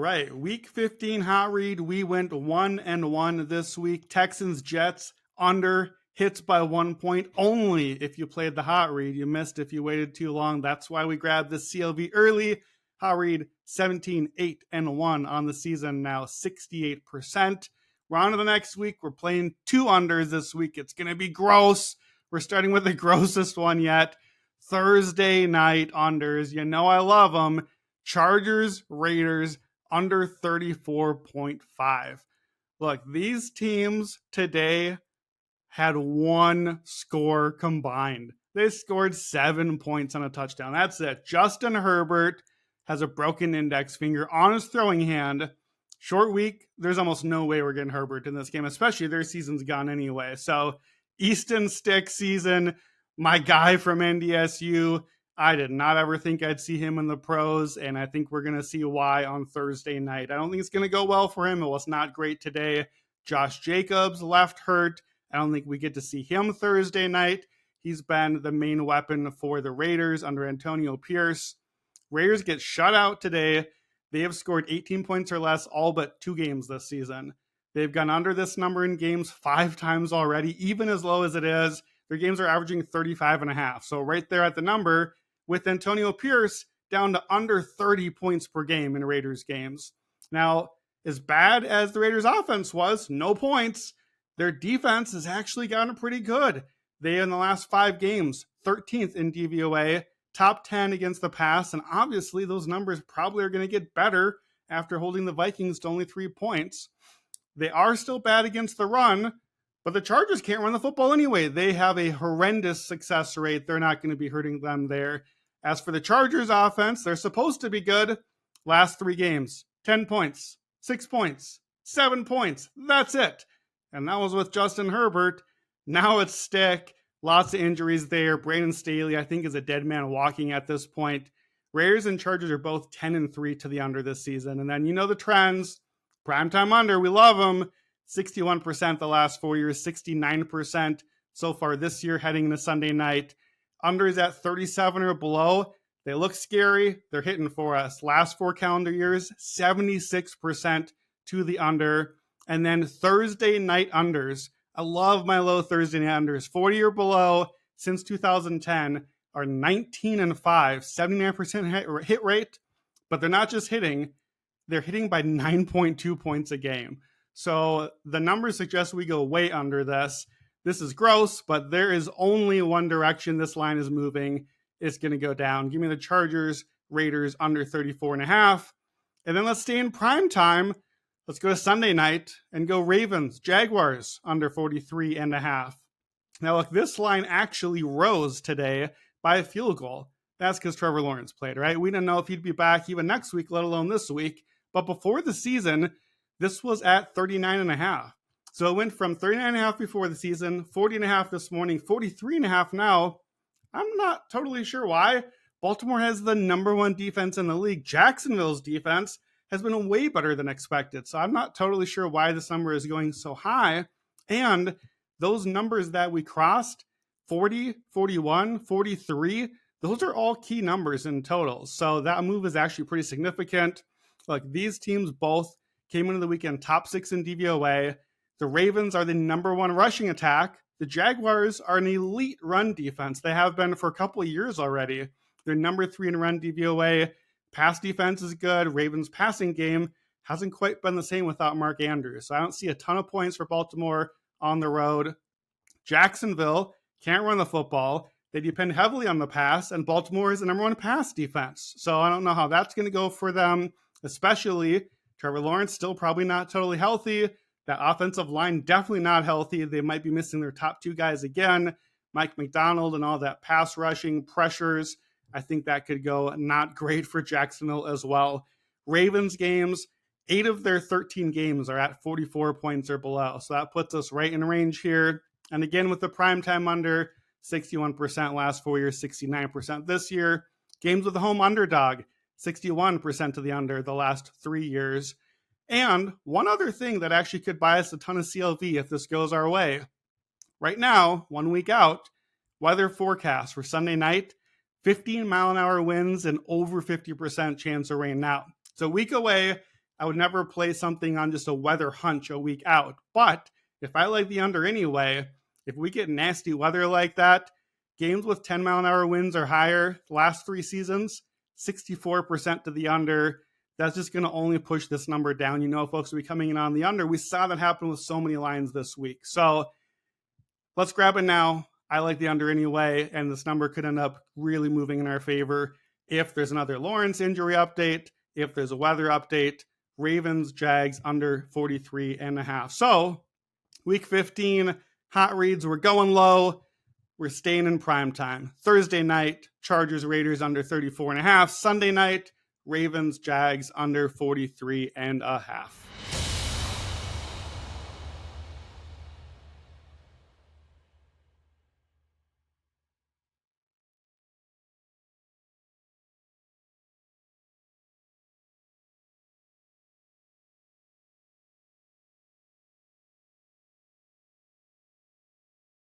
right. Week 15 hot read. We went 1-1 this week. Texans, Jets, under, hits by 1 point only if you played the hot read. You missed if you waited too long. That's why we grabbed this CLV early. Hot read 17-8-1 on the season, now 68%. We're on to the next week. We're playing 2 unders this week. It's going to be gross. We're starting with the grossest one yet. Thursday night unders. You know I love them. Chargers, Raiders, under 34.5. Look, these teams today had 1 score combined. They scored 7 points on a touchdown. That's it. Justin Herbert has a broken index finger on his throwing hand. Short week, there's almost no way we're getting Herbert in this game, especially their season's gone anyway. So Easton Stick season, my guy from NDSU, I did not ever think I'd see him in the pros, and I think we're going to see why on Thursday night. I don't think it's going to go well for him. It was not great today. Josh Jacobs left hurt. I don't think we get to see him Thursday night. He's been the main weapon for the Raiders under Antonio Pierce. Raiders get shut out today. They have scored 18 points or less all but 2 games this season. They've gone under this number in games 5 times already, even as low as it is. Their games are averaging 35.5. So right there at the number, with Antonio Pierce down to under 30 points per game in Raiders games. Now, as bad as the Raiders offense was, no points, their defense has actually gotten pretty good. They, in the last 5 games, 13th in DVOA, top 10 against the pass, and obviously those numbers probably are going to get better after holding the Vikings to only 3 points. They are still bad against the run, but the Chargers can't run the football anyway. They have a horrendous success rate. They're not going to be hurting them there. As for the Chargers offense, they're supposed to be good. Last 3 games, 10 points, 6 points, 7 points. That's it. And that was with Justin Herbert. Now it's Stick. Lots of injuries there. Brandon Staley, I think, is a dead man walking at this point. Raiders and Chargers are both 10-3 to the under this season. And then you know the trends. Primetime under, we love them. 61% the last 4 years, 69% so far this year heading into Sunday night. Under is at 37 or below. They look scary. They're hitting for us. Last 4 calendar years, 76% to the under. And then Thursday night unders. I love my low Thursday night unders. 40 or below since 2010 are 19-5, 79% hit rate. But they're not just hitting. They're hitting by 9.2 points a game. So the numbers suggest we go way under this. This is gross, but there is only one direction this line is moving. It's going to go down. Give me the Chargers, Raiders under 34.5. And then let's stay in prime time. Let's go to Sunday night and go Ravens, Jaguars under 43.5. Now, look, this line actually rose today by a field goal. That's because Trevor Lawrence played, right? We didn't know if he'd be back even next week, let alone this week. But before the season, this was at 39.5. So it went from 39.5 before the season, 40.5 this morning, 43.5 now. I'm not totally sure why. Baltimore has the number 1 defense in the league. Jacksonville's defense has been way better than expected. So I'm not totally sure why this number is going so high. And those numbers that we crossed, 40, 41, 43, those are all key numbers in total. So that move is actually pretty significant. Like, these teams both came into the weekend top 6 in DVOA. The Ravens are the number 1 rushing attack. The Jaguars are an elite run defense. They have been for a couple of years already. They're number 3 in run DVOA. Pass defense is good. Ravens passing game hasn't quite been the same without Mark Andrews. So I don't see a ton of points for Baltimore on the road. Jacksonville can't run the football. They depend heavily on the pass, and Baltimore is the number 1 pass defense. So I don't know how that's going to go for them, especially Trevor Lawrence still probably not totally healthy. That offensive line definitely not healthy. They might be missing their top 2 guys again, Mike McDonald, and all that pass rushing pressures. I think that could go not great for Jacksonville as well. Ravens games, 8 of their 13 games are at 44 points or below. So that puts us right in range here. And again, with the primetime under, 61% last 4 years, 69% this year. Games with the home underdog, 61% to the under the last 3 years. And one other thing that actually could buy us a ton of CLV if this goes our way. Right now, 1 week out, weather forecast for Sunday night, 15-mile-an-hour winds and over 50% chance of rain. Now, it's a week away. I would never play something on just a weather hunch a week out. But if I like the under anyway, if we get nasty weather like that, games with 10-mile-an-hour winds or higher, last 3 seasons, 64% to the under. That's just going to only push this number down. You know, folks will be coming in on the under. We saw that happen with so many lines this week. So let's grab it now. I like the under anyway, and this number could end up really moving in our favor if there's another Lawrence injury update, if there's a weather update. Ravens, Jags, under 43.5. So week 15, hot reads, we're going low. We're staying in prime time. Thursday night, Chargers, Raiders, under 34.5. Sunday night, Ravens, Jags, under 43.5.